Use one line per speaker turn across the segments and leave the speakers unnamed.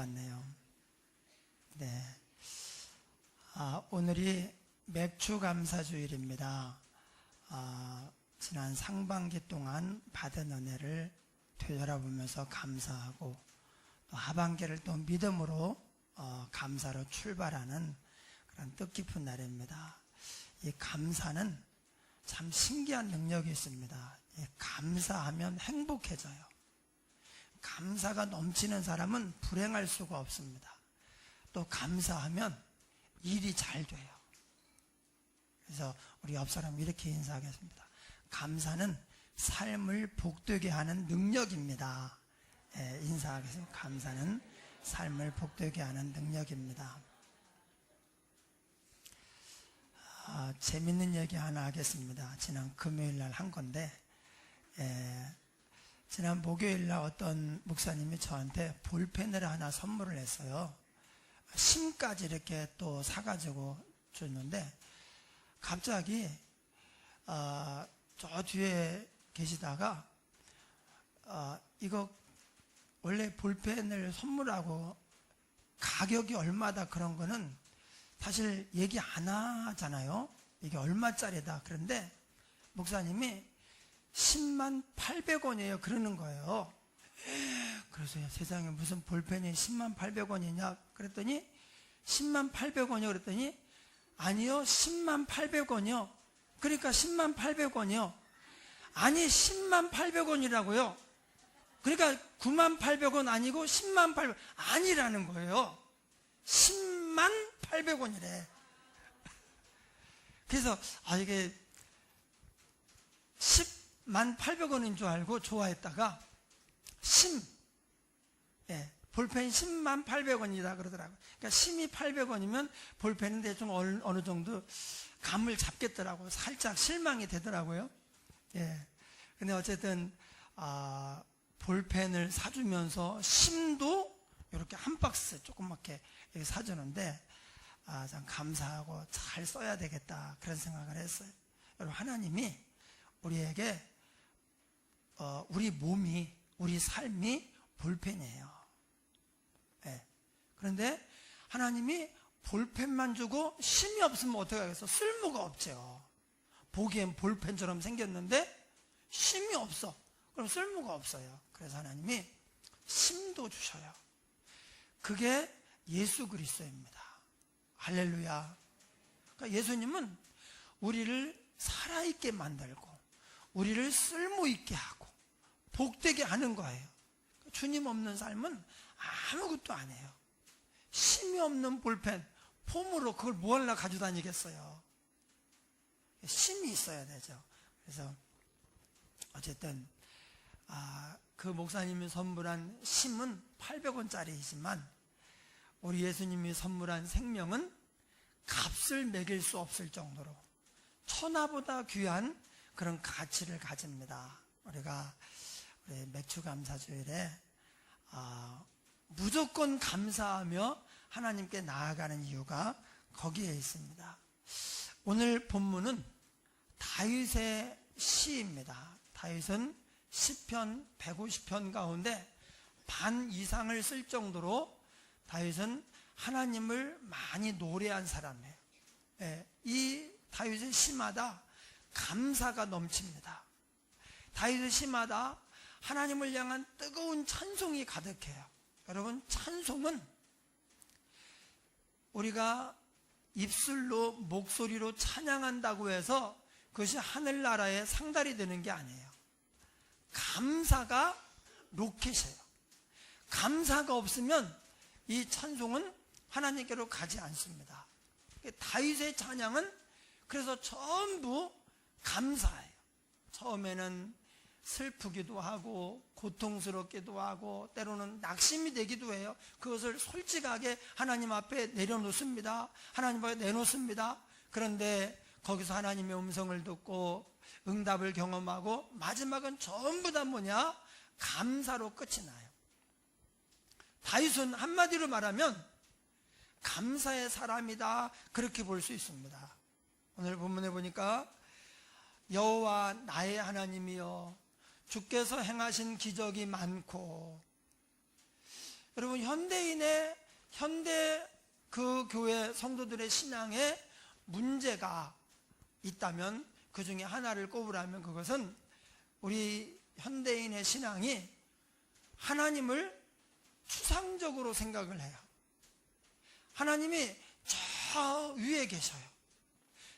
같네요. 네. 오늘이 맥추감사주일입니다. 지난 상반기 동안 받은 은혜를 되돌아보면서 감사하고 또 하반기를 또 믿음으로 감사로 출발하는 그런 뜻깊은 날입니다. 이 감사는 참 신기한 능력이 있습니다. 감사하면 행복해져요. 감사가 넘치는 사람은 불행할 수가 없습니다. 또 감사하면 일이 잘 돼요. 그래서 우리 옆 사람 이렇게 인사하겠습니다. 감사는 삶을 복되게 하는 능력입니다. 인사하겠습니다. 감사는 삶을 복되게 하는 능력입니다. 재밌는 얘기 하나 하겠습니다. 지난 금요일 날 한 건데, 지난 목요일 날 어떤 목사님이 저한테 볼펜을 하나 선물을 했어요. 심까지 이렇게 또 사가지고 줬는데, 갑자기 저 뒤에 계시다가 이거 원래 볼펜을 선물하고 가격이 얼마다 그런 거는 사실 얘기 안 하잖아요. 이게 얼마짜리다. 그런데 목사님이 10만 800원이에요 그러는 거예요. 그래서 세상에 무슨 볼펜이 10만 800원이냐 그랬더니 10만 800원이요 그랬더니 아니요 10만 800원이요. 그러니까 10만 800원이요. 아니 10만 800원이라고요. 그러니까 9만 800원 아니고 10만 800원 아니라는 거예요. 10만 800원이래. 그래서 이게 10만 800원인 줄 알고 좋아했다가 볼펜 10만 800원이다 그러더라고요. 그러니까 심이 800원이면 볼펜은 대충 어느 정도 감을 잡겠더라고요. 살짝 실망이 되더라고요. 근데 어쨌든 볼펜을 사주면서 심도 이렇게 한 박스 조그맣게 사주는데 참 감사하고 잘 써야 되겠다 그런 생각을 했어요. 여러분, 하나님이 우리에게 우리 몸이 우리 삶이 볼펜이에요. 그런데 하나님이 볼펜만 주고 심이 없으면 어떻게 하겠어? 쓸모가 없죠. 보기엔 볼펜처럼 생겼는데 심이 없어. 그럼 쓸모가 없어요. 그래서 하나님이 심도 주셔요. 그게 예수 그리스도입니다. 할렐루야. 그러니까 예수님은 우리를 살아있게 만들고 우리를 쓸모있게 하고 복되게 하는 거예요. 주님 없는 삶은 아무것도 안 해요. 심이 없는 볼펜, 폼으로 그걸 뭐 하려고 가지고 다니겠어요. 심이 있어야 되죠. 그래서 어쨌든 그 목사님이 선물한 심은 800원짜리이지만 우리 예수님이 선물한 생명은 값을 매길 수 없을 정도로 천하보다 귀한 그런 가치를 가집니다. 우리가 우리 맥추감사주일에 무조건 감사하며 하나님께 나아가는 이유가 거기에 있습니다. 오늘 본문은 다윗의 시입니다. 다윗은 시편 150편 가운데 반 이상을 쓸 정도로 다윗은 하나님을 많이 노래한 사람이에요. 이 다윗의 시마다 감사가 넘칩니다. 다윗의 시마다 하나님을 향한 뜨거운 찬송이 가득해요. 여러분, 찬송은 우리가 입술로 목소리로 찬양한다고 해서 그것이 하늘나라의 상달이 되는 게 아니에요. 감사가 로켓이에요. 감사가 없으면 이 찬송은 하나님께로 가지 않습니다. 다윗의 찬양은 그래서 전부 감사해요. 처음에는 슬프기도 하고 고통스럽기도 하고 때로는 낙심이 되기도 해요. 그것을 솔직하게 하나님 앞에 내려놓습니다. 하나님 앞에 내놓습니다. 그런데 거기서 하나님의 음성을 듣고 응답을 경험하고 마지막은 전부 다 뭐냐? 감사로 끝이 나요. 다윗은 한마디로 말하면 감사의 사람이다, 그렇게 볼 수 있습니다. 오늘 본문에 보니까 여호와 나의 하나님이여 주께서 행하신 기적이 많고, 여러분, 현대 그 교회 성도들의 신앙에 문제가 있다면 그 중에 하나를 꼽으라면 그것은 우리 현대인의 신앙이 하나님을 추상적으로 생각을 해요. 하나님이 저 위에 계셔요.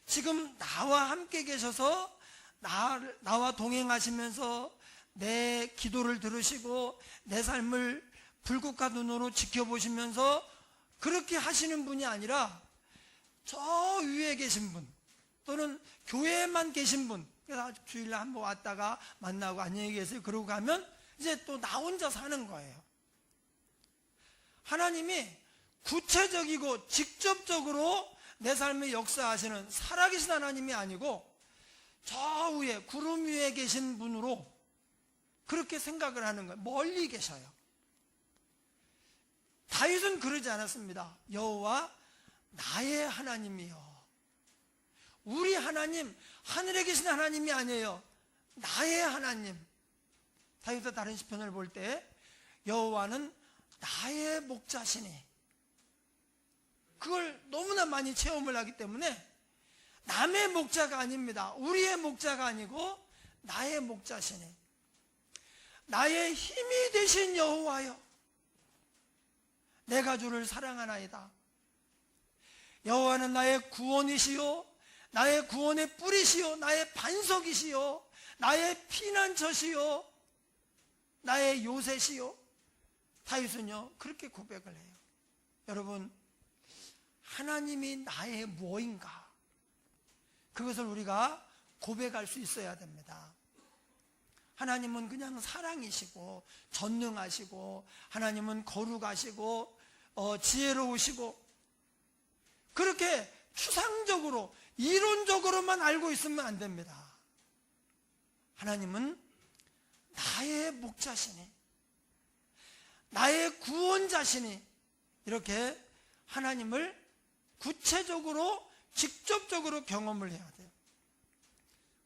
지금 나와 함께 계셔서 나와 동행하시면서 내 기도를 들으시고 내 삶을 불국화 눈으로 지켜보시면서 그렇게 하시는 분이 아니라 저 위에 계신 분, 또는 교회에만 계신 분, 그래서 주일날 한번 왔다가 만나고 안녕히 계세요 그러고 가면 이제 또 나 혼자 사는 거예요. 하나님이 구체적이고 직접적으로 내 삶에 역사하시는 살아계신 하나님이 아니고 저 위에 구름 위에 계신 분으로 그렇게 생각을 하는 거예요. 멀리 계셔요. 다윗은 그러지 않았습니다. 여호와 나의 하나님이요. 우리 하나님, 하늘에 계신 하나님이 아니에요. 나의 하나님. 다윗도 다른 시편을 볼 때 여호와는 나의 목자시니, 그걸 너무나 많이 체험을 하기 때문에 남의 목자가 아닙니다. 우리의 목자가 아니고 나의 목자시니, 나의 힘이 되신 여호와여, 내가 주를 사랑하나이다. 여호와는 나의 구원이시요, 나의 구원의 뿌리시요, 나의 반석이시요, 나의 피난처시요, 나의 요새시요. 다윗은요 그렇게 고백을 해요. 여러분, 하나님이 나의 뭐인가, 그것을 우리가 고백할 수 있어야 됩니다. 하나님은 그냥 사랑이시고 전능하시고, 하나님은 거룩하시고 지혜로우시고, 그렇게 추상적으로 이론적으로만 알고 있으면 안 됩니다. 하나님은 나의 목자시니, 나의 구원자시니, 이렇게 하나님을 구체적으로 직접적으로 경험을 해야 돼요.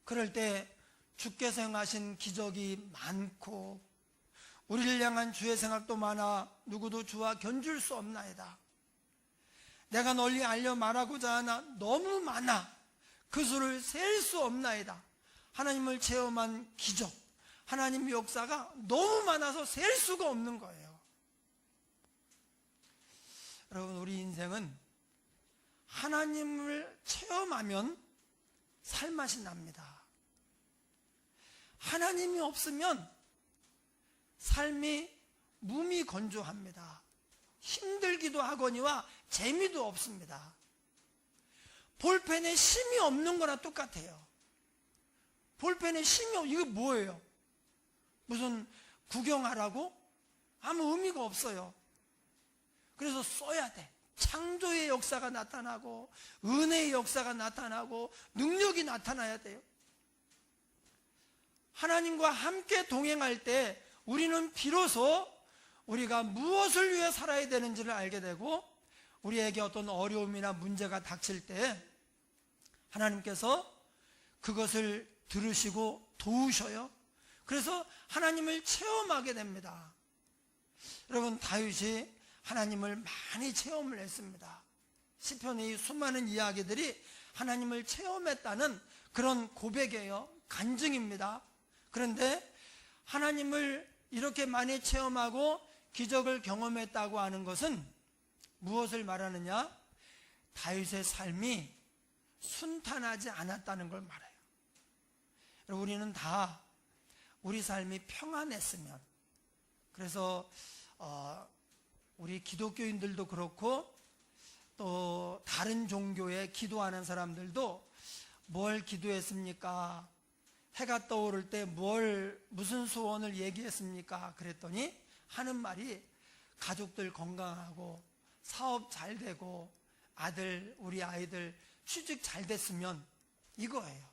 그럴 때 주께서 행하신 기적이 많고 우리를 향한 주의 생각도 많아 누구도 주와 견줄 수 없나이다. 내가 널리 알려 말하고자 하나 너무 많아 그 수를 셀 수 없나이다. 하나님을 체험한 기적, 하나님의 역사가 너무 많아서 셀 수가 없는 거예요. 여러분, 우리 인생은 하나님을 체험하면 살맛이 납니다. 하나님이 없으면 삶이 무미건조합니다. 힘들기도 하거니와 재미도 없습니다. 볼펜에 심이 없는 거나 똑같아요. 볼펜에 심이 없, 이거 뭐예요? 무슨 구경하라고? 아무 의미가 없어요. 그래서 써야 돼. 창조의 역사가 나타나고 은혜의 역사가 나타나고 능력이 나타나야 돼요. 하나님과 함께 동행할 때 우리는 비로소 우리가 무엇을 위해 살아야 되는지를 알게 되고, 우리에게 어떤 어려움이나 문제가 닥칠 때 하나님께서 그것을 들으시고 도우셔요. 그래서 하나님을 체험하게 됩니다. 여러분, 다윗이 하나님을 많이 체험을 했습니다. 시편의 수많은 이야기들이 하나님을 체험했다는 그런 고백이에요. 간증입니다. 그런데 하나님을 이렇게 많이 체험하고 기적을 경험했다고 하는 것은 무엇을 말하느냐? 다윗의 삶이 순탄하지 않았다는 걸 말해요. 우리는 다 우리 삶이 평안했으면, 그래서 우리 기독교인들도 그렇고 또 다른 종교에 기도하는 사람들도 뭘 기도했습니까? 해가 떠오를 때 무슨 소원을 얘기했습니까? 그랬더니 하는 말이 가족들 건강하고 사업 잘 되고 우리 아이들 취직 잘 됐으면, 이거예요.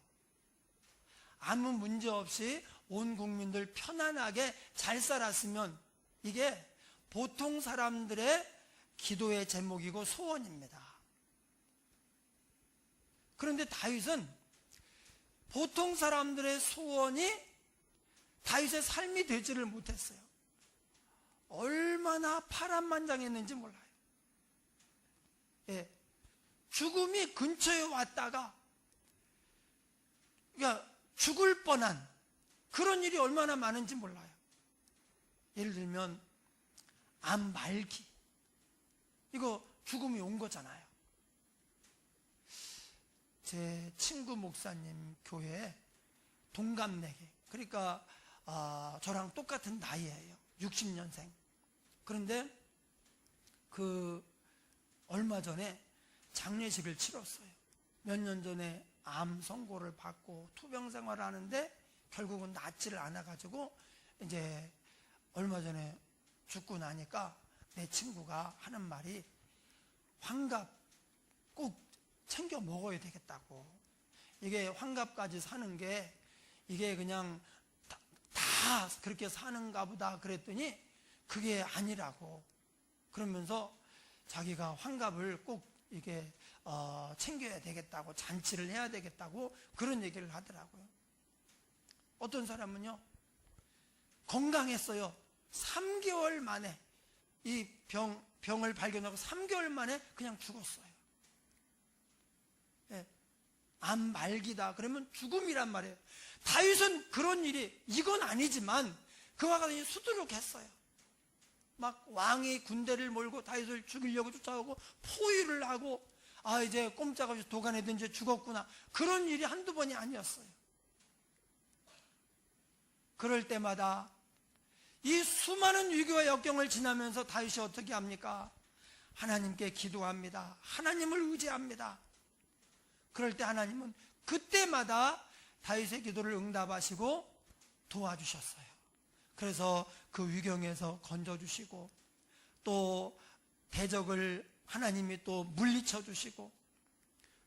아무 문제 없이 온 국민들 편안하게 잘 살았으면, 이게 보통 사람들의 기도의 제목이고 소원입니다. 그런데 다윗은 보통 사람들의 소원이 다윗의 삶이 되지를 못했어요. 얼마나 파란만장했는지 몰라요. 예, 죽음이 근처에 왔다가 그러니까 죽을 뻔한 그런 일이 얼마나 많은지 몰라요. 예를 들면 암 말기, 이거 죽음이 온 거잖아요. 제 친구 목사님 교회에 동갑내기, 그러니까 저랑 똑같은 나이예요. 60년생. 그런데 얼마 전에 장례식을 치렀어요. 몇 년 전에 암 선고를 받고 투병 생활을 하는데 결국은 낫지를 않아가지고 이제 얼마 전에 죽고 나니까 내 친구가 하는 말이 환갑 꼭 챙겨 먹어야 되겠다고. 이게 환갑까지 사는 게 이게 그냥 다 그렇게 사는가 보다 그랬더니 그게 아니라고. 그러면서 자기가 환갑을 꼭 이게 챙겨야 되겠다고, 잔치를 해야 되겠다고 그런 얘기를 하더라고요. 어떤 사람은요, 건강했어요. 3개월 만에 이 병을 발견하고 3개월 만에 그냥 죽었어요. 예, 암 말기다 그러면 죽음이란 말이에요. 다윗은 그런 일이, 이건 아니지만 그와 같이 수두룩했어요. 막 왕이 군대를 몰고 다윗을 죽이려고 쫓아오고 포위를 하고 이제 꼼짝없이 도가내든지 죽었구나, 그런 일이 한두 번이 아니었어요. 그럴 때마다 이 수많은 위기와 역경을 지나면서 다윗이 어떻게 합니까? 하나님께 기도합니다. 하나님을 의지합니다. 그럴 때 하나님은 그때마다 다윗의 기도를 응답하시고 도와주셨어요. 그래서 그 위경에서 건져주시고 또 대적을 하나님이 또 물리쳐 주시고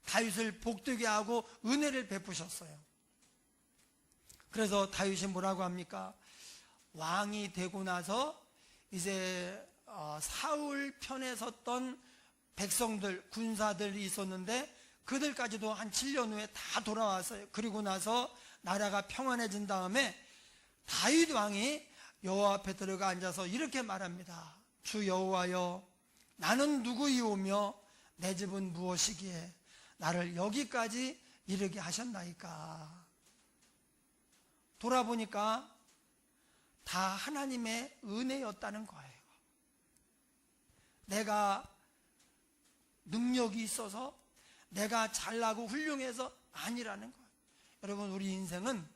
다윗을 복되게 하고 은혜를 베푸셨어요. 그래서 다윗이 뭐라고 합니까? 왕이 되고 나서 이제 사울 편에 섰던 백성들, 군사들이 있었는데 그들까지도 한 7년 후에 다 돌아왔어요. 그리고 나서 나라가 평안해진 다음에 다윗 왕이 여호와 앞에 들어가 앉아서 이렇게 말합니다. 주 여호와여, 나는 누구이오며 내 집은 무엇이기에 나를 여기까지 이르게 하셨나이까. 돌아보니까 다 하나님의 은혜였다는 거예요. 내가 능력이 있어서, 내가 잘나고 훌륭해서 아니라는 거예요. 여러분, 우리 인생은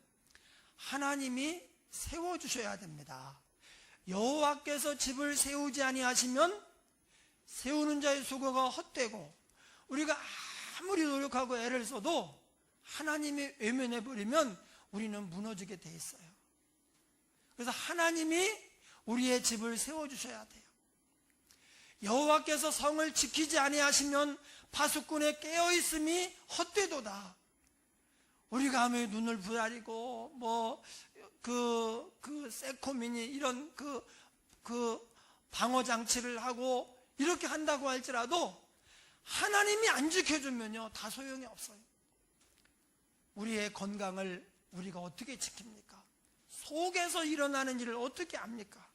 하나님이 세워주셔야 됩니다. 여호와께서 집을 세우지 아니하시면 세우는 자의 수고가 헛되고, 우리가 아무리 노력하고 애를 써도 하나님이 외면해버리면 우리는 무너지게 돼 있어요. 그래서 하나님이 우리의 집을 세워주셔야 돼요. 여호와께서 성을 지키지 아니하시면 파수꾼의 깨어있음이 헛되도다. 우리가 아무리 눈을 부라리고 세코민이 이런 방어장치를 하고 이렇게 한다고 할지라도 하나님이 안 지켜주면요, 다 소용이 없어요. 우리의 건강을 우리가 어떻게 지킵니까? 속에서 일어나는 일을 어떻게 압니까?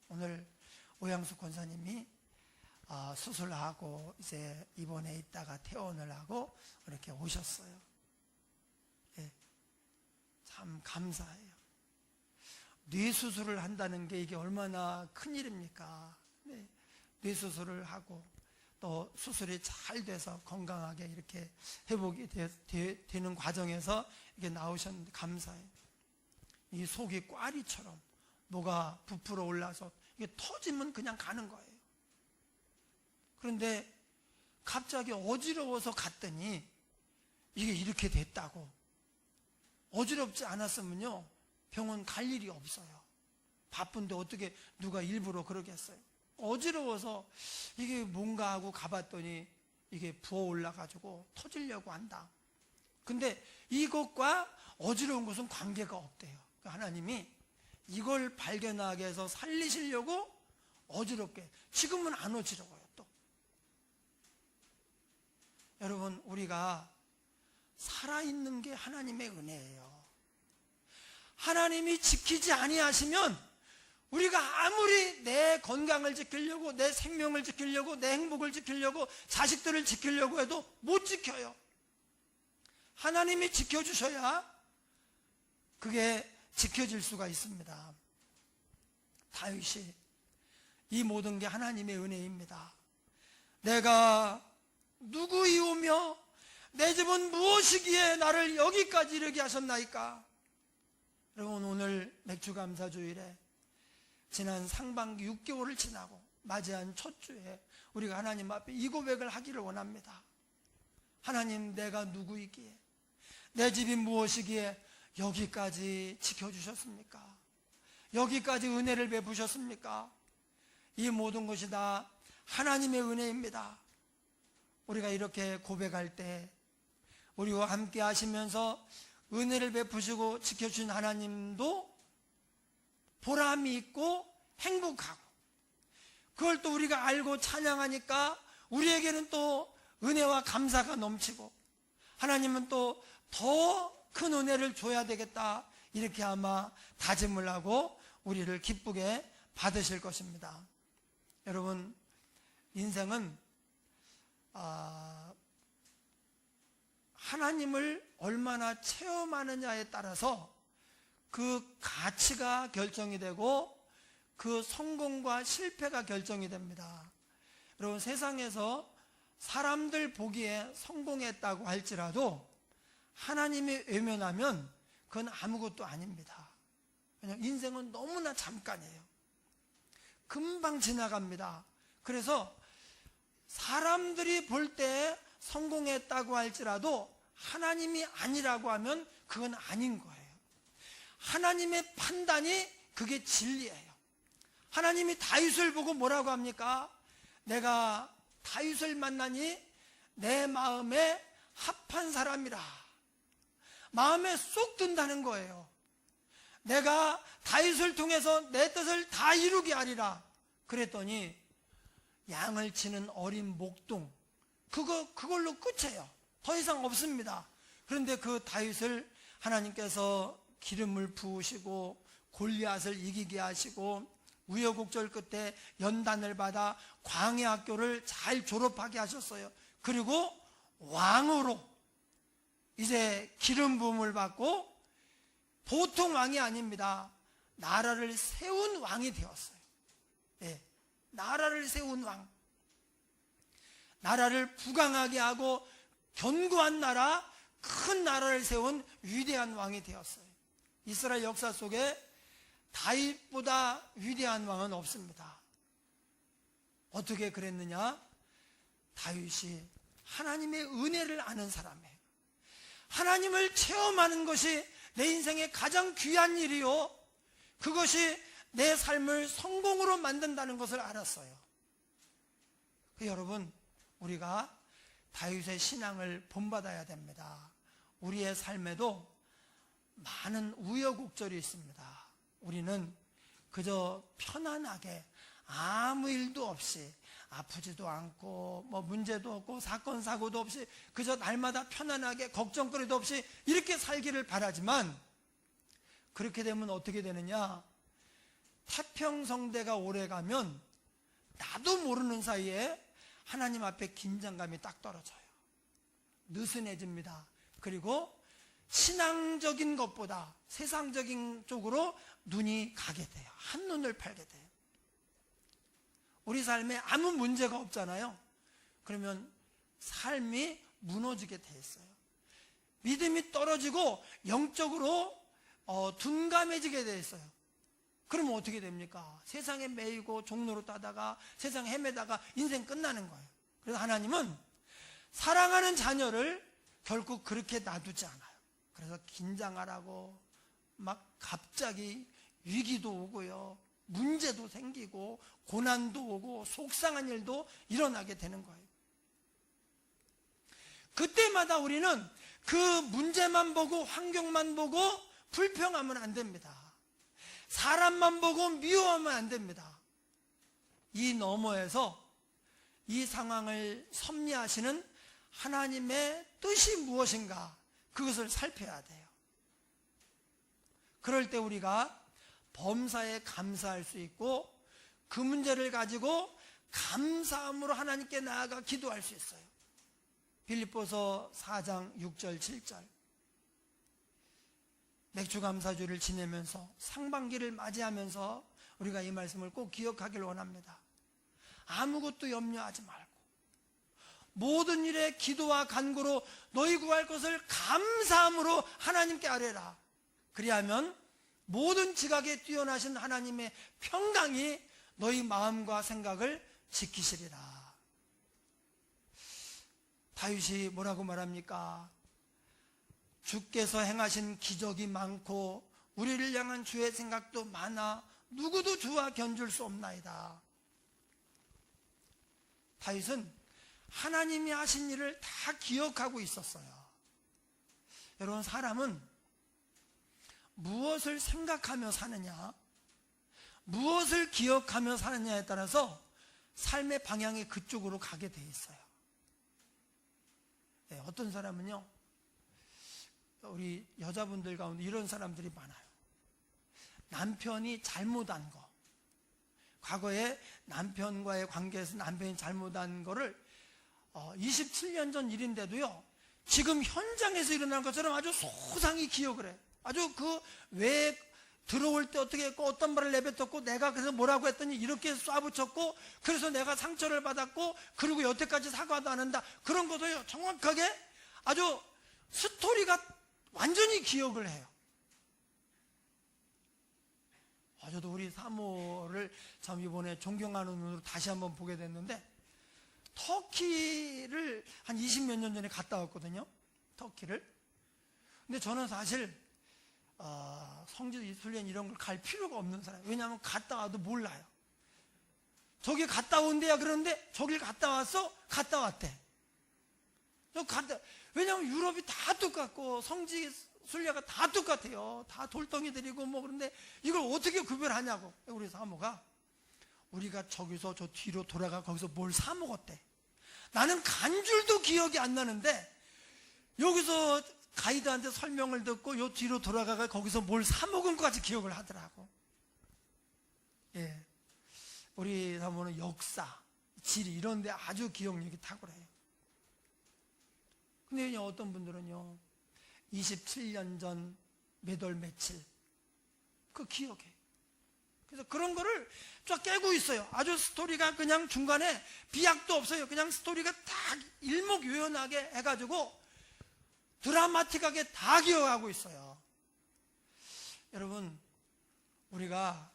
오늘 오양수 권사님이 수술하고 이제 입원해 있다가 퇴원을 하고 이렇게 오셨어요. 예, 참 감사해요. 뇌 수술을 한다는 게 이게 얼마나 큰 일입니까? 네, 뇌 수술을 하고 또 수술이 잘 돼서 건강하게 이렇게 회복이 되는 과정에서 이게 나오셨는데 감사해요. 이 속이 꽈리처럼 뭐가 부풀어 올라서 이게 터지면 그냥 가는 거예요. 그런데 갑자기 어지러워서 갔더니 이게 이렇게 됐다고. 어지럽지 않았으면요, 병원 갈 일이 없어요. 바쁜데 어떻게 누가 일부러 그러겠어요. 어지러워서 이게 뭔가 하고 가봤더니 이게 부어 올라가지고 터지려고 한다. 근데 이것과 어지러운 것은 관계가 없대요. 하나님이 이걸 발견하게 해서 살리시려고 어지럽게. 지금은 안 어지러워요. 또 여러분, 우리가 살아있는 게 하나님의 은혜예요. 하나님이 지키지 아니하시면 우리가 아무리 내 건강을 지키려고, 내 생명을 지키려고, 내 행복을 지키려고, 자식들을 지키려고 해도 못 지켜요. 하나님이 지켜주셔야 그게 지켜질 수가 있습니다. 다윗이 이 모든 게 하나님의 은혜입니다. 내가 누구이오며 내 집은 무엇이기에 나를 여기까지 이르게 하셨나이까? 여러분, 오늘 맥주감사주일에 지난 상반기 6개월을 지나고 맞이한 첫 주에 우리가 하나님 앞에 이 고백을 하기를 원합니다. 하나님, 내가 누구이기에, 내 집이 무엇이기에 여기까지 지켜주셨습니까? 여기까지 은혜를 베푸셨습니까? 이 모든 것이 다 하나님의 은혜입니다. 우리가 이렇게 고백할 때 우리와 함께 하시면서 은혜를 베푸시고 지켜주신 하나님도 보람이 있고 행복하고, 그걸 또 우리가 알고 찬양하니까 우리에게는 또 은혜와 감사가 넘치고, 하나님은 또 더 큰 은혜를 줘야 되겠다, 이렇게 아마 다짐을 하고 우리를 기쁘게 받으실 것입니다. 여러분, 인생은 하나님을 얼마나 체험하느냐에 따라서 그 가치가 결정이 되고 그 성공과 실패가 결정이 됩니다. 여러분, 세상에서 사람들 보기에 성공했다고 할지라도 하나님이 외면하면 그건 아무것도 아닙니다. 왜냐하면 인생은 너무나 잠깐이에요. 금방 지나갑니다. 그래서 사람들이 볼 때 성공했다고 할지라도 하나님이 아니라고 하면 그건 아닌 거예요. 하나님의 판단이 그게 진리예요. 하나님이 다윗을 보고 뭐라고 합니까? 내가 다윗을 만나니 내 마음에 합한 사람이라. 마음에 쏙 든다는 거예요. 내가 다윗을 통해서 내 뜻을 다 이루게 하리라. 그랬더니 양을 치는 어린 목동, 그걸로 끝이에요. 더 이상 없습니다. 그런데 그 다윗을 하나님께서 기름을 부으시고 골리앗을 이기게 하시고 우여곡절 끝에 연단을 받아 광야학교를 잘 졸업하게 하셨어요. 그리고 왕으로 이제 기름 부음을 받고, 보통 왕이 아닙니다. 나라를 세운 왕이 되었어요. 네, 나라를 세운 왕. 나라를 부강하게 하고 견고한 나라, 큰 나라를 세운 위대한 왕이 되었어요. 이스라엘 역사 속에 다윗보다 위대한 왕은 없습니다. 어떻게 그랬느냐? 다윗이 하나님의 은혜를 아는 사람이에요. 하나님을 체험하는 것이 내 인생의 가장 귀한 일이요, 그것이 내 삶을 성공으로 만든다는 것을 알았어요. 여러분, 우리가 다윗의 신앙을 본받아야 됩니다. 우리의 삶에도 많은 우여곡절이 있습니다. 우리는 그저 편안하게 아무 일도 없이, 아프지도 않고 뭐 문제도 없고 사건 사고도 없이 그저 날마다 편안하게 걱정거리도 없이 이렇게 살기를 바라지만, 그렇게 되면 어떻게 되느냐? 태평성대가 오래가면 나도 모르는 사이에 하나님 앞에 긴장감이 딱 떨어져요. 느슨해집니다. 그리고 신앙적인 것보다 세상적인 쪽으로 눈이 가게 돼요. 한눈을 팔게 돼요. 우리 삶에 아무 문제가 없잖아요. 그러면 삶이 무너지게 돼 있어요. 믿음이 떨어지고 영적으로 둔감해지게 돼 있어요. 그러면 어떻게 됩니까? 세상에 매이고 종로로 따다가 세상에 헤매다가 인생 끝나는 거예요. 그래서 하나님은 사랑하는 자녀를 결국 그렇게 놔두지 않아요. 그래서 긴장하라고 막 갑자기 위기도 오고요, 문제도 생기고 고난도 오고 속상한 일도 일어나게 되는 거예요. 그때마다 우리는 그 문제만 보고 환경만 보고 불평하면 안 됩니다. 사람만 보고 미워하면 안 됩니다. 이 너머에서 이 상황을 섭리하시는 하나님의 뜻이 무엇인가, 그것을 살펴야 돼요. 그럴 때 우리가 범사에 감사할 수 있고 그 문제를 가지고 감사함으로 하나님께 나아가 기도할 수 있어요. 빌립보서 4장 6절 7절. 맥주감사주를 지내면서 상반기를 맞이하면서 우리가 이 말씀을 꼭 기억하길 원합니다. 아무것도 염려하지 말고 모든 일에 기도와 간구로 너희 구할 것을 감사함으로 하나님께 아뢰라. 그리하면 모든 지각에 뛰어나신 하나님의 평강이 너희 마음과 생각을 지키시리라. 다윗이 뭐라고 말합니까? 주께서 행하신 기적이 많고 우리를 향한 주의 생각도 많아 누구도 주와 견줄 수 없나이다. 다윗은 하나님이 하신 일을 다 기억하고 있었어요. 여러분, 사람은 무엇을 생각하며 사느냐, 무엇을 기억하며 사느냐에 따라서 삶의 방향이 그쪽으로 가게 돼 있어요. 네, 어떤 사람은요, 우리 여자분들 가운데 이런 사람들이 많아요. 남편이 잘못한 거, 과거에 남편과의 관계에서 남편이 잘못한 거를 27년 전 일인데도요, 지금 현장에서 일어난 것처럼 아주 소상히 기억을 해. 아주 그 왜 들어올 때 어떻게 했고 어떤 말을 내뱉었고 내가 그래서 뭐라고 했더니 이렇게 쏴붙였고 그래서 내가 상처를 받았고 그리고 여태까지 사과도 안 한다. 그런 것도요, 정확하게 아주 스토리가 완전히 기억을 해요. 저도 우리 사모를 참 이번에 존경하는 눈으로 다시 한번 보게 됐는데, 터키를 한 20몇 년 전에 갔다 왔거든요. 터키를. 근데 저는 사실 성지 훈련 이런 걸 갈 필요가 없는 사람이에요. 왜냐하면 갔다 와도 몰라요. 저기 갔다 온대야. 그런데 저길 갔다 왔어? 갔다 왔대. 왜냐하면 유럽이 다 똑같고 성지 순례가 다 똑같아요. 다 돌덩이들이고 뭐. 그런데 이걸 어떻게 구별하냐고. 우리 사모가 우리가 저기서 저 뒤로 돌아가 거기서 뭘 사 먹었대. 나는 간 줄도 기억이 안 나는데 여기서 가이드한테 설명을 듣고 요 뒤로 돌아가가 거기서 뭘 사 먹은 것까지 기억을 하더라고. 예, 우리 사모는 역사, 지리 이런 데 아주 기억력이 탁월해요. 근데 어떤 분들은요, 27년 전 몇 월 며칠 그 기억해. 그래서 그런 거를 쫙 깨고 있어요. 아주 스토리가 그냥 중간에 비약도 없어요. 그냥 스토리가 딱 일목요연하게 해가지고 드라마틱하게 다 기억하고 있어요. 여러분, 우리가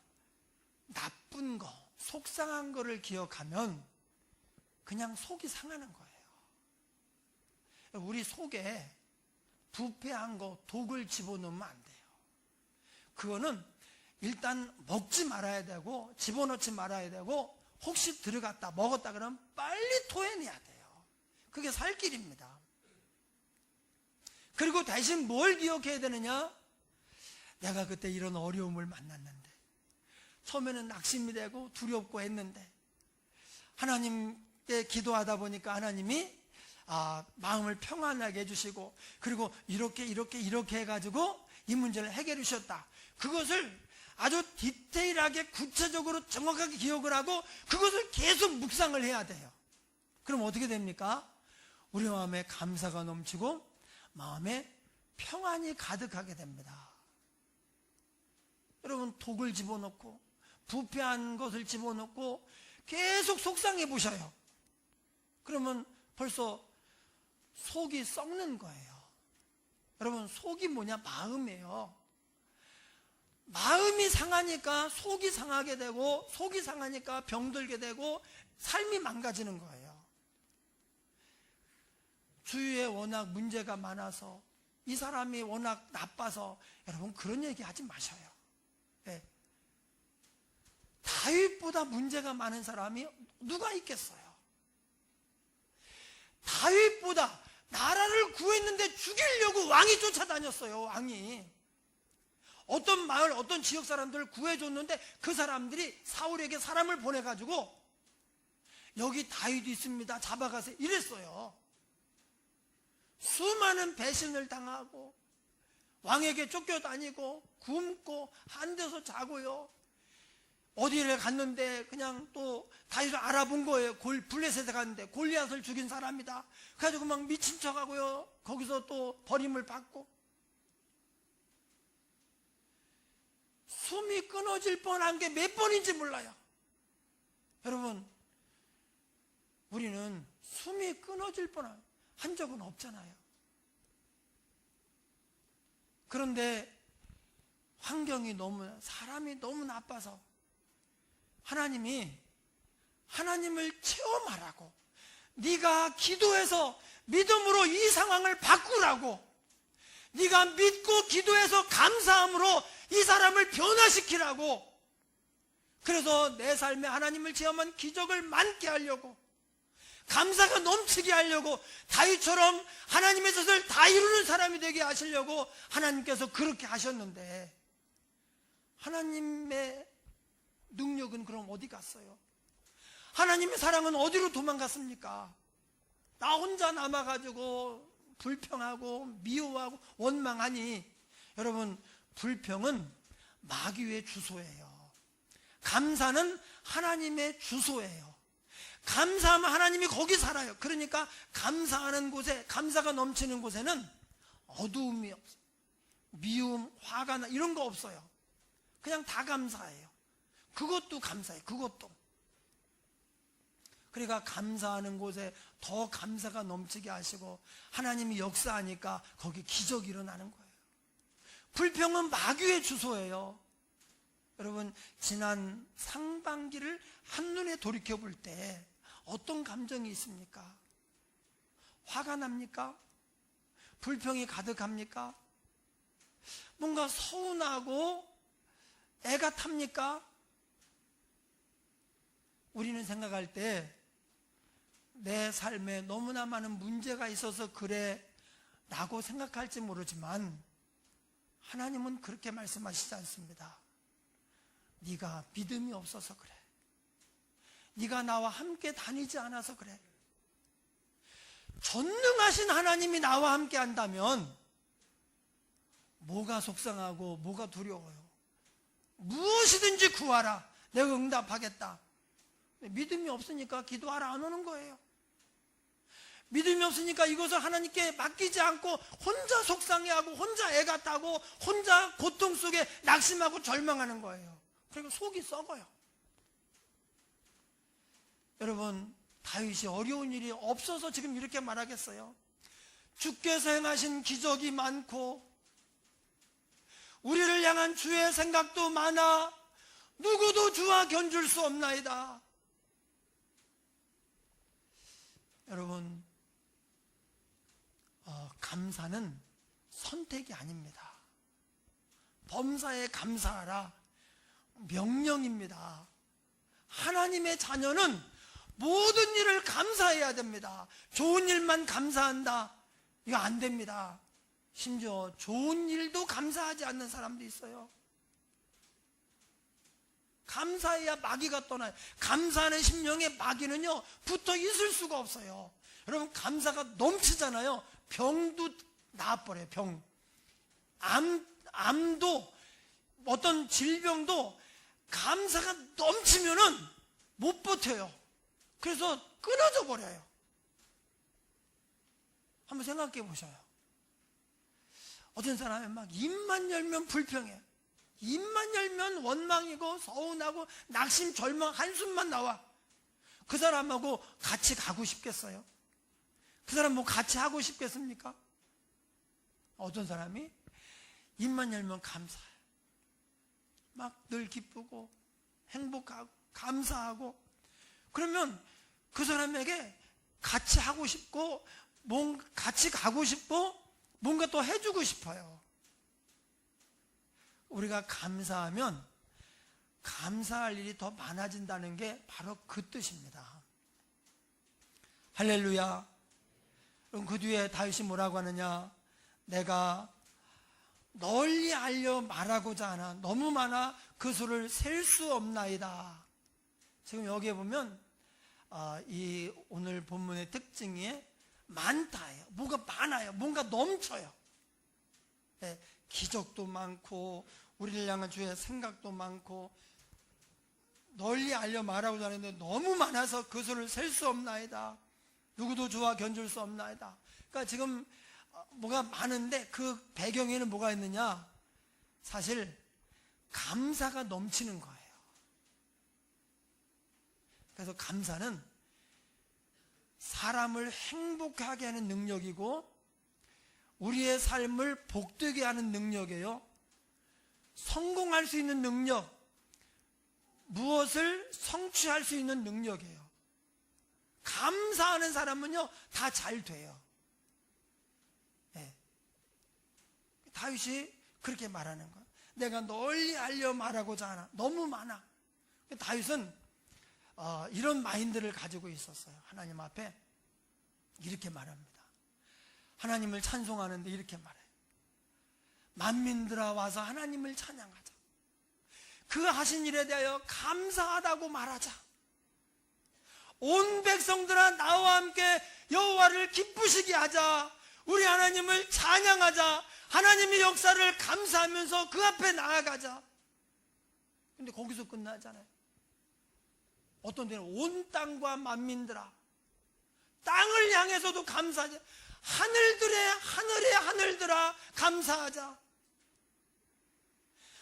나쁜 거, 속상한 거를 기억하면 그냥 속이 상하는 거예요. 우리 속에 부패한 거, 독을 집어넣으면 안 돼요. 그거는 일단 먹지 말아야 되고 집어넣지 말아야 되고, 혹시 들어갔다 먹었다 그러면 빨리 토해내야 돼요. 그게 살 길입니다. 그리고 대신 뭘 기억해야 되느냐? 내가 그때 이런 어려움을 만났는데, 처음에는 낙심이 되고 두렵고 했는데 하나님께 기도하다 보니까 하나님이 마음을 평안하게 해주시고, 그리고 이렇게 해가지고 이 문제를 해결해 주셨다. 그것을 아주 디테일하게 구체적으로 정확하게 기억을 하고 그것을 계속 묵상을 해야 돼요. 그럼 어떻게 됩니까? 우리 마음에 감사가 넘치고 마음에 평안이 가득하게 됩니다. 여러분, 독을 집어넣고 부패한 것을 집어넣고 계속 속상해 보셔요. 그러면 벌써 속이 썩는 거예요. 여러분, 속이 뭐냐? 마음이에요. 마음이 상하니까 속이 상하게 되고, 속이 상하니까 병들게 되고 삶이 망가지는 거예요. 주위에 워낙 문제가 많아서, 이 사람이 워낙 나빠서, 여러분 그런 얘기 하지 마셔요. 네. 다윗보다 문제가 많은 사람이 누가 있겠어요? 다윗보다 나라를 구했는데 죽이려고 왕이 쫓아다녔어요. 왕이 어떤 마을, 어떤 지역 사람들을 구해줬는데 그 사람들이 사울에게 사람을 보내가지고 여기 다윗이 있습니다, 잡아가세요 이랬어요. 수많은 배신을 당하고 왕에게 쫓겨다니고 굶고 한 데서 자고요. 어디를 갔는데 그냥 또 다윗을 알아본 거예요. 블레셋에 갔는데 골리앗을 죽인 사람이다. 그래가지고 막 미친 척하고요. 거기서 또 버림을 받고 숨이 끊어질 뻔한 게 몇 번인지 몰라요. 여러분, 우리는 숨이 끊어질 뻔한 적은 없잖아요. 그런데 환경이 사람이 너무 나빠서 하나님을 체험하라고, 네가 기도해서 믿음으로 이 상황을 바꾸라고, 네가 믿고 기도해서 감사함으로 이 사람을 변화시키라고, 그래서 내 삶에 하나님을 체험한 기적을 많게 하려고, 감사가 넘치게 하려고, 다윗처럼 하나님의 뜻을 다 이루는 사람이 되게 하시려고 하나님께서 그렇게 하셨는데, 하나님의 능력은 그럼 어디 갔어요? 하나님의 사랑은 어디로 도망갔습니까? 나 혼자 남아가지고 불평하고 미워하고 원망하니, 여러분, 불평은 마귀의 주소예요. 감사는 하나님의 주소예요. 감사하면 하나님이 거기 살아요. 그러니까 감사하는 곳에, 감사가 넘치는 곳에는 어두움이 없어요. 미움, 화가 나 이런 거 없어요. 그냥 다 감사해요. 그것도 감사해요. 그것도. 그러니까 감사하는 곳에 더 감사가 넘치게 하시고 하나님이 역사하니까 거기 기적이 일어나는 거예요. 불평은 마귀의 주소예요. 여러분, 지난 상반기를 한눈에 돌이켜볼 때 어떤 감정이 있습니까? 화가 납니까? 불평이 가득합니까? 뭔가 서운하고 애가 탑니까? 우리는 생각할 때 내 삶에 너무나 많은 문제가 있어서 그래 라고 생각할지 모르지만, 하나님은 그렇게 말씀하시지 않습니다. 네가 믿음이 없어서 그래. 네가 나와 함께 다니지 않아서 그래. 전능하신 하나님이 나와 함께 한다면 뭐가 속상하고 뭐가 두려워요? 무엇이든지 구하라. 내가 응답하겠다. 믿음이 없으니까 기도하라 안 오는 거예요. 믿음이 없으니까 이것을 하나님께 맡기지 않고 혼자 속상해하고 혼자 애가 타고 혼자 고통 속에 낙심하고 절망하는 거예요. 그리고 속이 썩어요. 여러분, 다윗이 어려운 일이 없어서 지금 이렇게 말하겠어요? 주께서 행하신 기적이 많고 우리를 향한 주의 생각도 많아 누구도 주와 견줄 수 없나이다. 여러분, 감사는 선택이 아닙니다. 범사에 감사하라 명령입니다. 하나님의 자녀는 모든 일을 감사해야 됩니다. 좋은 일만 감사한다, 이거 안 됩니다. 심지어 좋은 일도 감사하지 않는 사람도 있어요. 감사해야 마귀가 떠나요. 감사하는 심령에 마귀는요 붙어 있을 수가 없어요. 여러분, 감사가 넘치잖아요. 병도 나아버려요. 병, 암도 어떤 질병도 감사가 넘치면은 못 버텨요. 그래서 끊어져 버려요. 한번 생각해 보셔요. 어떤 사람은 막 입만 열면 불평해. 입만 열면 원망이고 서운하고 낙심, 절망, 한숨만 나와. 그 사람하고 같이 가고 싶겠어요? 그 사람 뭐 같이 하고 싶겠습니까? 어떤 사람이 입만 열면 감사해. 막 늘 기쁘고 행복하고 감사하고, 그러면 그 사람에게 같이 하고 싶고 같이 가고 싶고 뭔가 또 해주고 싶어요. 우리가 감사하면 감사할 일이 더 많아진다는 게 바로 그 뜻입니다. 할렐루야. 그럼 그 뒤에 다윗이 뭐라고 하느냐? 내가 널리 알려 말하고자 하나 너무 많아 그 수를 셀 수 없나이다. 지금 여기에 보면 이 오늘 본문의 특징이 많다예요. 뭐가 많아요. 뭔가 넘쳐요. 네, 기적도 많고 우리를 향한 주의 생각도 많고 널리 알려 말하고자 하는데 너무 많아서 그 수를 셀 수 없나이다. 누구도 주와 견줄 수 없나이다. 그러니까 지금 뭐가 많은데 그 배경에는 뭐가 있느냐? 사실 감사가 넘치는 거예요. 그래서 감사는 사람을 행복하게 하는 능력이고 우리의 삶을 복되게 하는 능력이에요. 성공할 수 있는 능력, 무엇을 성취할 수 있는 능력이에요. 감사하는 사람은요 다 잘 돼요. 네. 다윗이 그렇게 말하는 거예요. 내가 널리 알려 말하고자 하나. 너무 많아. 다윗은 이런 마인드를 가지고 있었어요. 하나님 앞에 이렇게 말합니다. 하나님을 찬송하는데 이렇게 말해요. 만민들아 와서 하나님을 찬양하자. 그 하신 일에 대하여 감사하다고 말하자. 온 백성들아 나와 함께 여호와를 기쁘시게 하자. 우리 하나님을 찬양하자. 하나님의 역사를 감사하면서 그 앞에 나아가자. 근데 거기서 끝나잖아요. 어떤 데는 온 땅과 만민들아, 땅을 향해서도 감사하자. 하늘의 하늘들아 감사하자.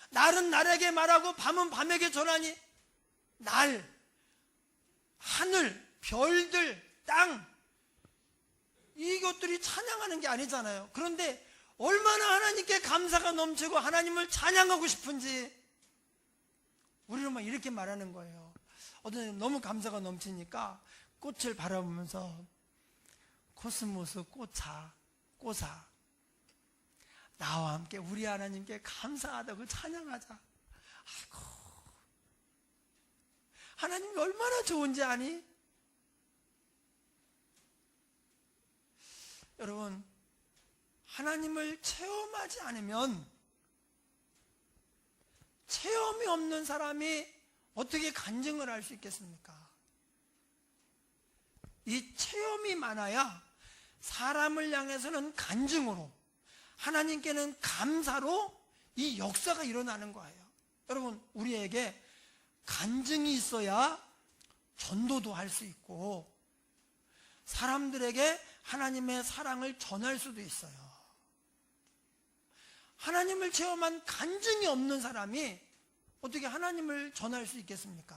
날은 날에게 말하고 밤은 밤에게 전하니 날, 하늘, 별들, 땅 이것들이 찬양하는 게 아니잖아요. 그런데 얼마나 하나님께 감사가 넘치고 하나님을 찬양하고 싶은지 우리는 막 이렇게 말하는 거예요. 어떤 때는 너무 감사가 넘치니까 꽃을 바라보면서 코스모스 꽃아 나와 함께 우리 하나님께 감사하다고 찬양하자. 아이고 하나님이 얼마나 좋은지 아니? 여러분 하나님을 체험하지 않으면 체험이 없는 사람이 어떻게 간증을 할 수 있겠습니까? 이 체험이 많아야 사람을 향해서는 간증으로, 하나님께는 감사로 이 역사가 일어나는 거예요. 여러분 우리에게 간증이 있어야 전도도 할 수 있고 사람들에게 하나님의 사랑을 전할 수도 있어요. 하나님을 체험한 간증이 없는 사람이 어떻게 하나님을 전할 수 있겠습니까?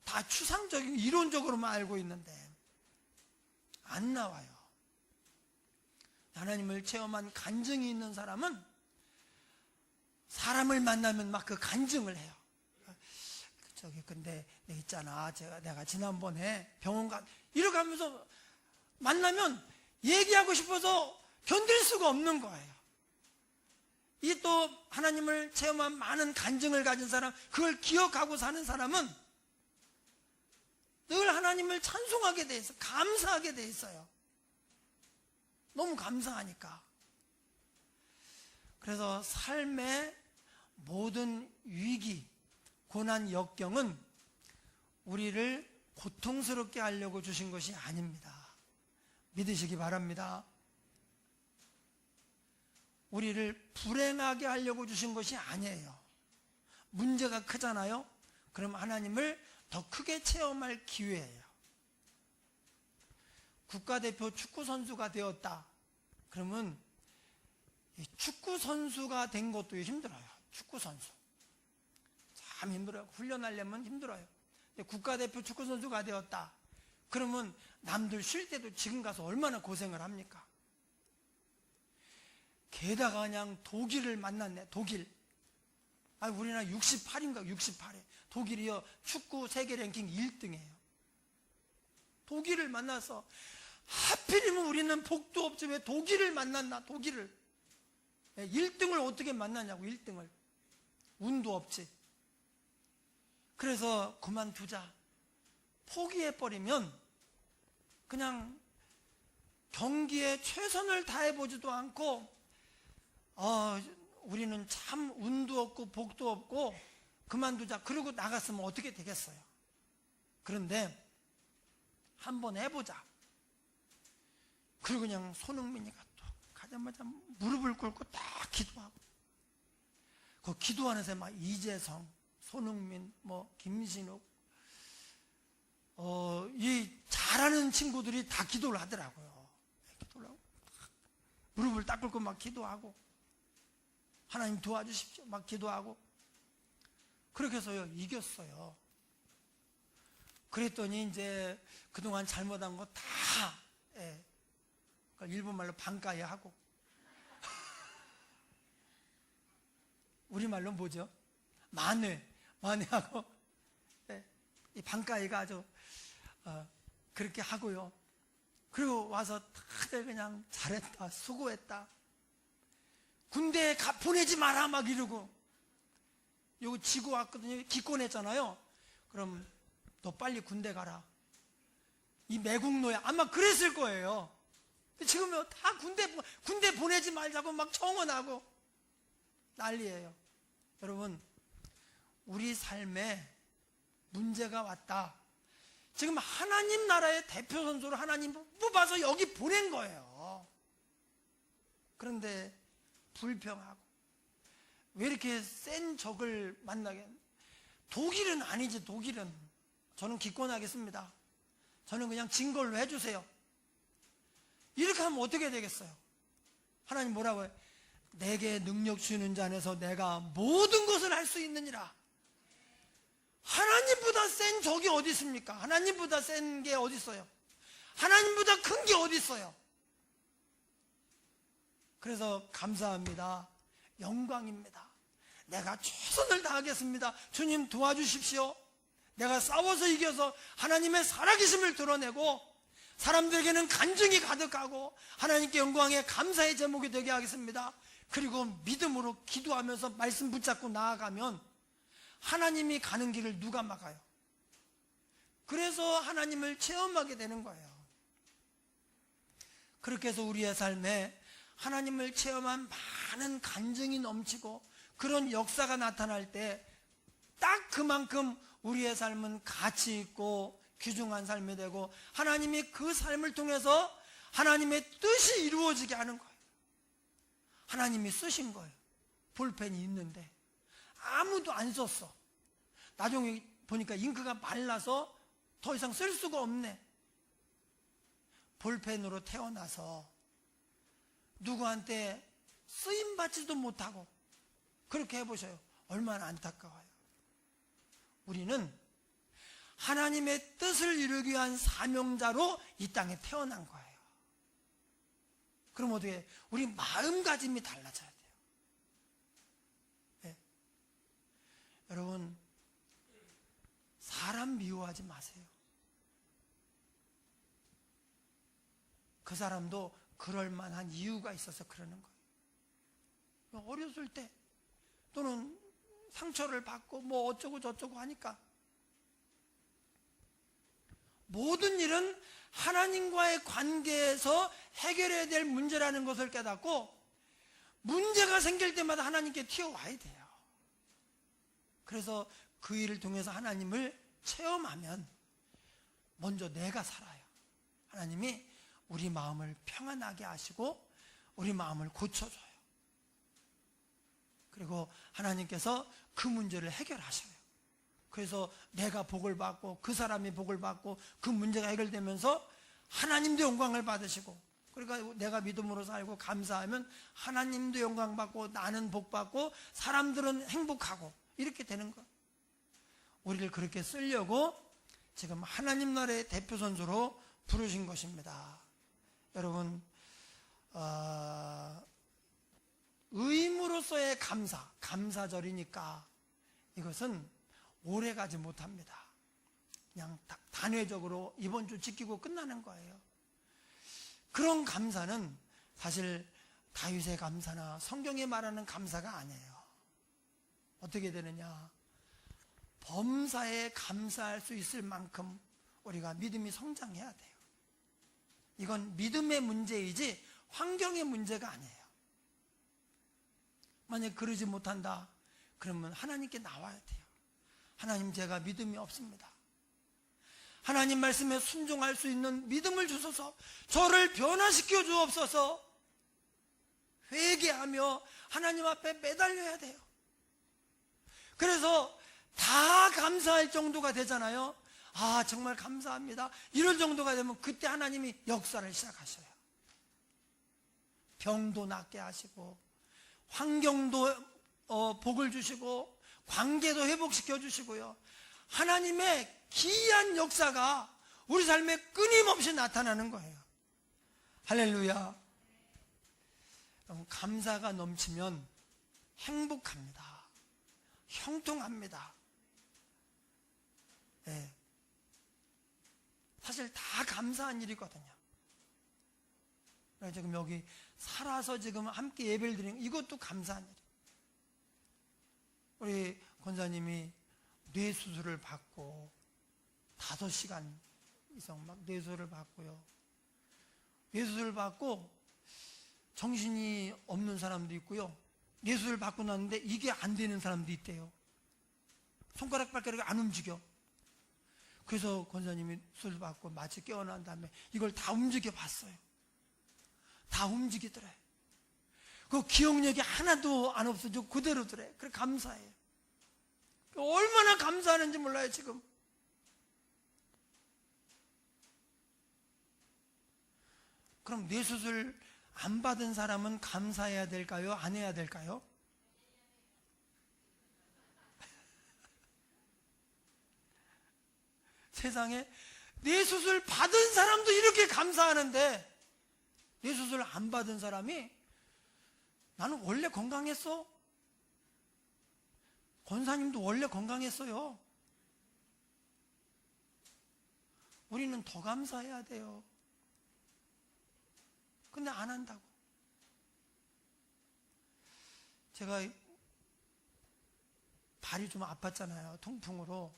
다 추상적인 이론적으로만 알고 있는데 안 나와요. 하나님을 체험한 간증이 있는 사람은 사람을 만나면 막 그 간증을 해요. 근데 있잖아, 내가 지난번에 병원 이렇게 하면서 만나면 얘기하고 싶어서 견딜 수가 없는 거예요. 이 또 하나님을 체험한 많은 간증을 가진 사람, 그걸 기억하고 사는 사람은 늘 하나님을 찬송하게 돼 있어, 감사하게 돼 있어요. 너무 감사하니까. 그래서 삶의 모든 위기, 고난, 역경은 우리를 고통스럽게 하려고 주신 것이 아닙니다. 믿으시기 바랍니다. 우리를 불행하게 하려고 주신 것이 아니에요. 문제가 크잖아요. 그럼 하나님을 더 크게 체험할 기회예요. 국가대표 축구선수가 되었다. 그러면 축구선수가 된 것도 힘들어요. 축구선수 참 힘들어요. 훈련하려면 힘들어요. 국가대표 축구선수가 되었다. 그러면 남들 쉴 때도 지금 가서 얼마나 고생을 합니까? 게다가 그냥 독일을 만났네. 독일. 우리나라 68인가 68에 독일이요 축구 세계 랭킹 1등이에요. 독일을 만나서 하필이면 우리는 복도 없지 왜 독일을 만났나. 독일을 1등을 어떻게 만나냐고. 1등을 운도 없지. 그래서 그만두자 포기해버리면 그냥 경기에 최선을 다해보지도 않고 우리는 참 운도 없고 복도 없고 그만두자 그러고 나갔으면 어떻게 되겠어요. 그런데 한번 해보자. 그리고 그냥 손흥민이가 또 가자마자 무릎을 꿇고 딱 기도하고, 그 기도하는 사람 막 이재성, 손흥민, 뭐 김신욱, 이 잘하는 친구들이 다 기도를 하더라고요. 기도를 하고 무릎을 딱 꿇고 막 기도하고, 하나님 도와주십시오 막 기도하고, 그렇게 해서요 이겼어요. 그랬더니 이제 그동안 잘못한 거 다, 그러니까 일본말로 반가이 하고, 우리말로 뭐죠? 만회하고, 이 반가이가 아주 그렇게 하고요. 그리고 와서 다들 그냥 잘했다, 수고했다, 군대에 보내지 마라 막 이러고, 요거 지고 왔거든요. 기권했잖아요. 그럼 너 빨리 군대 가라, 이 매국노야, 아마 그랬을 거예요. 지금 다 군대 보내지 말자고 막 청원하고 난리예요. 여러분, 우리 삶에 문제가 왔다. 지금 하나님 나라의 대표 선수로 하나님 뽑아서 여기 보낸 거예요. 그런데 불평하고, 왜 이렇게 센 적을 만나게, 독일은 아니지. 독일은 저는 기권하겠습니다. 저는 그냥 진 걸로 해주세요. 이렇게 하면 어떻게 되겠어요? 하나님 뭐라고 해요? 내게 능력 주는 자 안에서 내가 모든 것을 할 수 있느니라. 하나님보다 센 적이 어디 있습니까? 하나님보다 센 게 어디 있어요? 하나님보다 큰 게 어디 있어요? 그래서 감사합니다. 영광입니다. 내가 최선을 다하겠습니다. 주님 도와주십시오. 내가 싸워서 이겨서 하나님의 살아계심을 드러내고 사람들에게는 간증이 가득하고 하나님께 영광의 감사의 제목이 되게 하겠습니다. 그리고 믿음으로 기도하면서 말씀 붙잡고 나아가면 하나님이 가는 길을 누가 막아요? 그래서 하나님을 체험하게 되는 거예요. 그렇게 해서 우리의 삶에 하나님을 체험한 많은 간증이 넘치고 그런 역사가 나타날 때 딱 그만큼 우리의 삶은 가치 있고 귀중한 삶이 되고 하나님이 그 삶을 통해서 하나님의 뜻이 이루어지게 하는 거예요. 하나님이 쓰신 거예요. 볼펜이 있는데 아무도 안 썼어. 나중에 보니까 잉크가 말라서 더 이상 쓸 수가 없네. 볼펜으로 태어나서 누구한테 쓰임받지도 못하고 그렇게 해보셔요. 얼마나 안타까워요. 우리는 하나님의 뜻을 이루기 위한 사명자로 이 땅에 태어난 거예요. 그럼 어떻게 해요? 우리 마음가짐이 달라져야 돼요. 네. 여러분, 사람 미워하지 마세요. 그 사람도 그럴 만한 이유가 있어서 그러는 거예요. 어렸을 때 또는 상처를 받고 뭐 어쩌고 저쩌고 하니까. 모든 일은 하나님과의 관계에서 해결해야 될 문제라는 것을 깨닫고 문제가 생길 때마다 하나님께 튀어와야 돼요. 그래서 그 일을 통해서 하나님을 체험하면 먼저 내가 살아요. 하나님이 우리 마음을 평안하게 하시고 우리 마음을 고쳐줘요. 그리고 하나님께서 그 문제를 해결하셔요. 그래서 내가 복을 받고 그 사람이 복을 받고 그 문제가 해결되면서 하나님도 영광을 받으시고, 그러니까 내가 믿음으로 살고 감사하면 하나님도 영광 받고 나는 복 받고 사람들은 행복하고 이렇게 되는 거예요. 우리를 그렇게 쓰려고 지금 하나님 나라의 대표 선수로 부르신 것입니다. 여러분, 의무로서의 감사절이니까 이것은 오래 가지 못합니다. 그냥 단회적으로 이번 주 지키고 끝나는 거예요. 그런 감사는 사실 다윗의 감사나 성경이 말하는 감사가 아니에요. 어떻게 되느냐? 범사에 감사할 수 있을 만큼 우리가 믿음이 성장해야 돼요. 이건 믿음의 문제이지 환경의 문제가 아니에요. 만약 그러지 못한다 그러면 하나님께 나와야 돼요. 하나님, 제가 믿음이 없습니다. 하나님 말씀에 순종할 수 있는 믿음을 주소서. 저를 변화시켜 주옵소서. 회개하며 하나님 앞에 매달려야 돼요. 그래서 다 감사할 정도가 되잖아요. 아, 정말 감사합니다. 이럴 정도가 되면 그때 하나님이 역사를 시작하셔요. 병도 낫게 하시고, 환경도 복을 주시고, 관계도 회복시켜 주시고요. 하나님의 기이한 역사가 우리 삶에 끊임없이 나타나는 거예요. 할렐루야. 감사가 넘치면 행복합니다. 형통합니다. 네. 사실 다 감사한 일이거든요. 지금 여기 살아서 지금 함께 예배를 드리는 이것도 감사한 일이에요. 우리 권사님이 뇌 수술을 받고 5시간 이상 막 뇌 수술을 받고요. 뇌 수술을 받고 정신이 없는 사람도 있고요. 뇌 수술을 받고 났는데 이게 안 되는 사람도 있대요. 손가락 발가락이 안 움직여. 그래서 권사님이 수술 받고 마치 깨어난 다음에 이걸 다 움직여 봤어요. 다 움직이더래. 그 기억력이 하나도 안 없어지고 그대로더래. 그래 감사해요. 얼마나 감사하는지 몰라요 지금. 그럼 뇌수술 안 받은 사람은 감사해야 될까요? 안 해야 될까요? 세상에 뇌수술 받은 사람도 이렇게 감사하는데 뇌수술 안 받은 사람이 나는 원래 건강했어. 권사님도 원래 건강했어요. 우리는 더 감사해야 돼요. 근데 안 한다고. 제가 발이 좀 아팠잖아요. 통풍으로.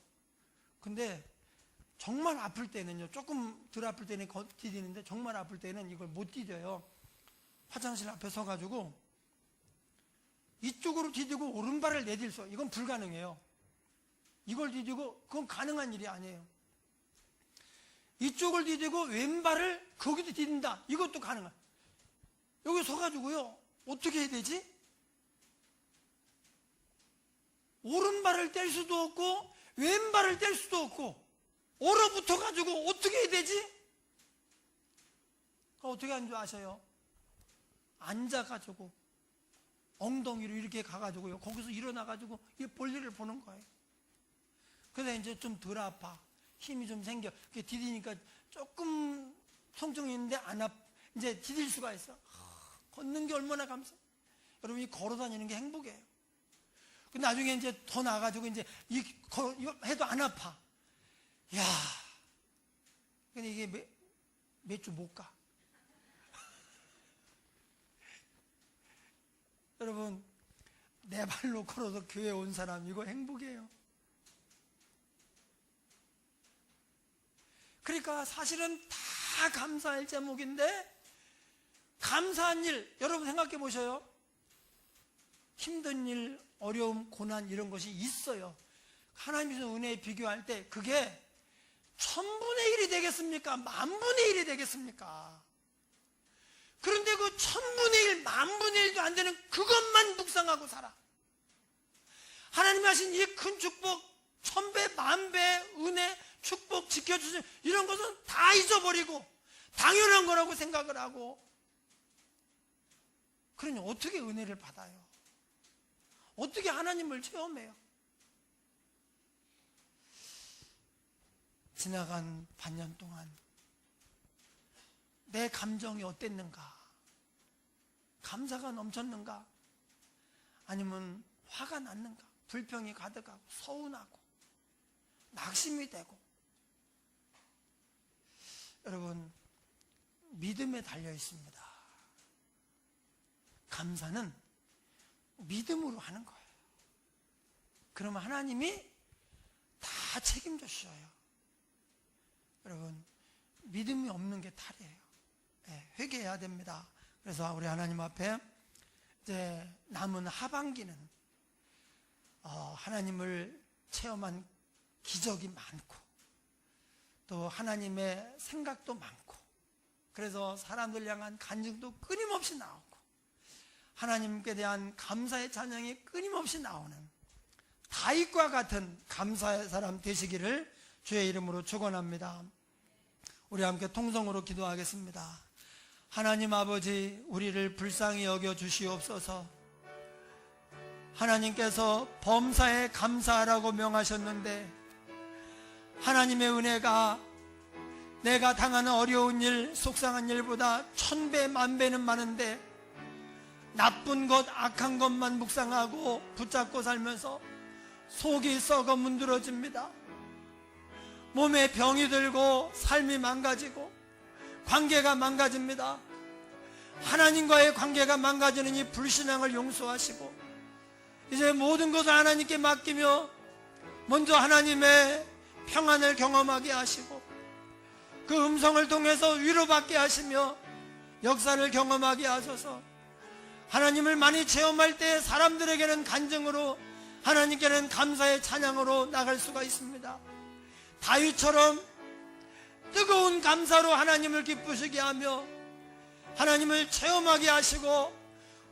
근데 정말 아플 때는요, 조금 덜 아플 때는 디디는데 정말 아플 때는 이걸 못 디뎌요. 화장실 앞에 서가지고 이쪽으로 디디고 오른발을 내딜 수, 이건 불가능해요. 이걸 디디고 그건 가능한 일이 아니에요. 이쪽을 디디고 왼발을 거기도 디딘다, 이것도 가능한. 여기 서가지고요, 어떻게 해야 되지? 오른발을 뗄 수도 없고 왼발을 뗄 수도 없고 얼어붙어 가지고 어떻게 해야 되지? 어떻게 하는 줄 아세요? 앉아가지고 엉덩이로 이렇게 가가지고요, 거기서 일어나가지고 이 볼일을 보는 거예요. 그래서 이제 좀 덜 아파, 힘이 좀 생겨. 그게 디디니까 조금 통증이 있는데 이제 디딜 수가 있어. 걷는 게 얼마나 감사. 여러분, 이 걸어 다니는 게 행복이에요. 근데 나중에 이제 더 나가가지고 이제 이거 해도 안 아파. 야, 근데 이게 몇 주 못 가. 여러분, 내 발로 걸어서 교회 온 사람 이거 행복이에요. 그러니까 사실은 다 감사할 제목인데, 감사한 일, 여러분 생각해 보셔요. 힘든 일, 어려움, 고난 이런 것이 있어요. 하나님의 은혜에 비교할 때 그게 1000분의 1이 되겠습니까? 10,000분의 1이 되겠습니까? 그런데 그 1000분의 1, 10,000분의 1도 안 되는 그것만 묵상하고 살아. 하나님이 하신 이 큰 축복, 1000배, 10,000배 은혜, 축복 지켜주신 이런 것은 다 잊어버리고 당연한 거라고 생각을 하고, 그러니 어떻게 은혜를 받아요? 어떻게 하나님을 체험해요? 지나간 반년 동안 내 감정이 어땠는가? 감사가 넘쳤는가? 아니면 화가 났는가? 불평이 가득하고 서운하고 낙심이 되고. 여러분, 믿음에 달려 있습니다. 감사는 믿음으로 하는 거예요. 그러면 하나님이 다 책임져 주셔요. 여러분, 믿음이 없는 게 탈이에요. 네, 회개해야 됩니다. 그래서 우리 하나님 앞에 이제 남은 하반기는 하나님을 체험한 기적이 많고 또 하나님의 생각도 많고, 그래서 사람들 향한 간증도 끊임없이 나오고 하나님께 대한 감사의 찬양이 끊임없이 나오는 다윗과 같은 감사의 사람 되시기를 주의 이름으로 축원합니다. 우리 함께 통성으로 기도하겠습니다. 하나님 아버지, 우리를 불쌍히 여겨 주시옵소서. 하나님께서 범사에 감사하라고 명하셨는데 하나님의 은혜가 내가 당하는 어려운 일, 속상한 일보다 1000배, 10,000배는 많은데 나쁜 것, 악한 것만 묵상하고 붙잡고 살면서 속이 썩어 문드러집니다. 몸에 병이 들고 삶이 망가지고 관계가 망가집니다. 하나님과의 관계가 망가지는 이 불신앙을 용서하시고 이제 모든 것을 하나님께 맡기며 먼저 하나님의 평안을 경험하게 하시고 그 음성을 통해서 위로받게 하시며 역사를 경험하게 하소서. 하나님을 많이 체험할 때 사람들에게는 간증으로, 하나님께는 감사의 찬양으로 나갈 수가 있습니다. 다윗처럼 뜨거운 감사로 하나님을 기쁘시게 하며 하나님을 체험하게 하시고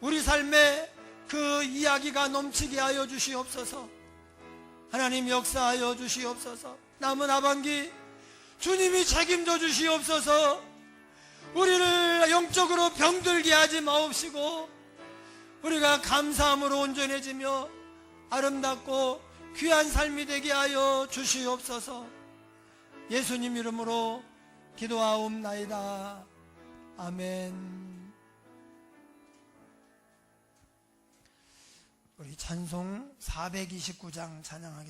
우리 삶에 그 이야기가 넘치게 하여 주시옵소서. 하나님 역사하여 주시옵소서. 남은 하반기 주님이 책임져 주시옵소서. 우리를 영적으로 병들게 하지 마옵시고 우리가 감사함으로 온전해지며 아름답고 귀한 삶이 되게 하여 주시옵소서. 예수님 이름으로 기도하옵나이다. 아멘. 우리 찬송 429장 찬양하겠습니다.